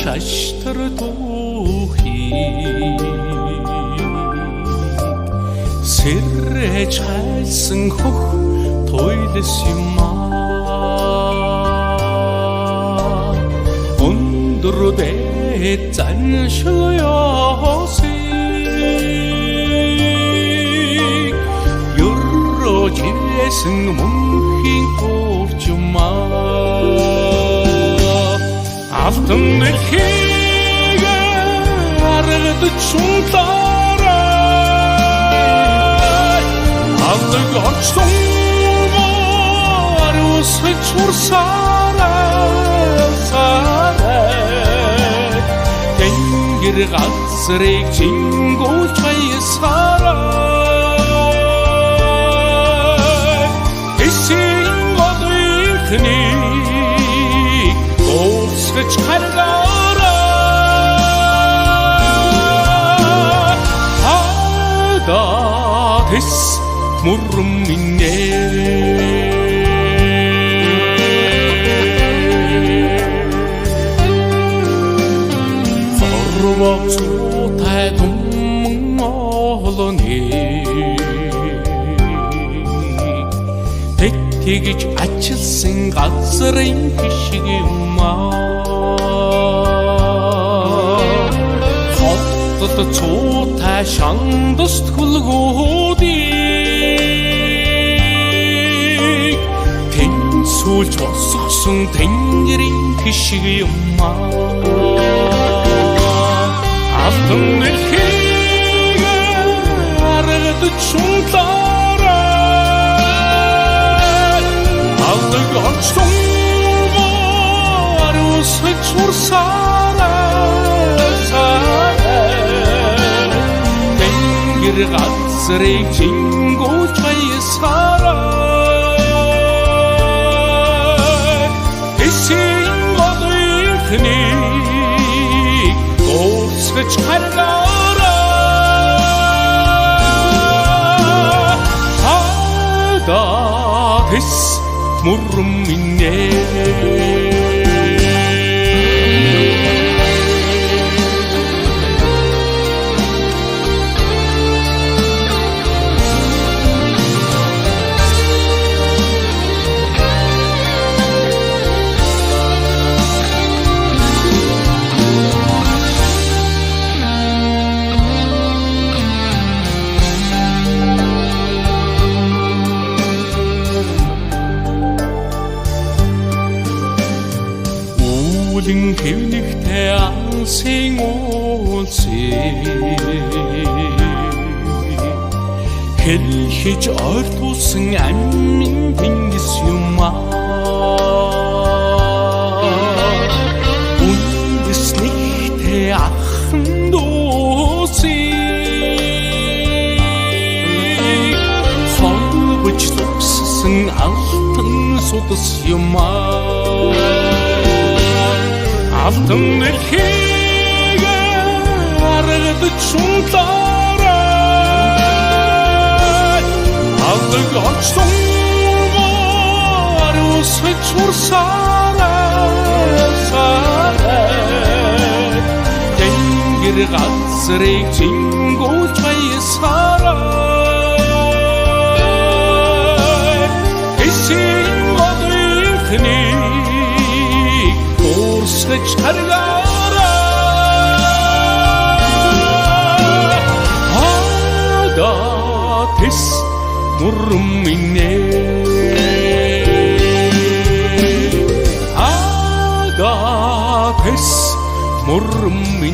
шаштрдухийг сэрэж хайсан хөх тойлос юм аа өндөр дээд заншил ёсыг ёрож ирсэн мөнхийн урчмаа алтан дэлхийг аргад чулаарай алдаг орчсон ариусч урсаарай тэнгэр газрыг чингүүлж баясаарай эсийн одынхний Сгэж харгаарай хадаа тэс мурм минь хорвоо цуутай думн олоны тэгж ачилсан газрын хишиг юм хотод цуутай шандас хөлгүүдийг тэнцүүлж босгосон тэнгэрийн хишиг юм алтан дэлхийг аргад чулаарай алдаг орчсон ариусч урсаарай тэнгэр газрыг чингүүлж баясаарай эсийн одынхний сгэж харгаарай хадаа тэс мурм минь хэвнэгтэй ансын уулсыг хэлхэж ойртуулсан амин тэнгис юм үндэснэгтэй ахын дуусыг холбож зогссон алтан судас юм алтан дэлхийг аргад чулаарай алдаг орчсон ариусч урсаарай тэнгэр газрыг чингүүлж баясаарай эсийн одынхний сгэж харгаарай хадаа тэс мурм минь хадаа тэс мурм минь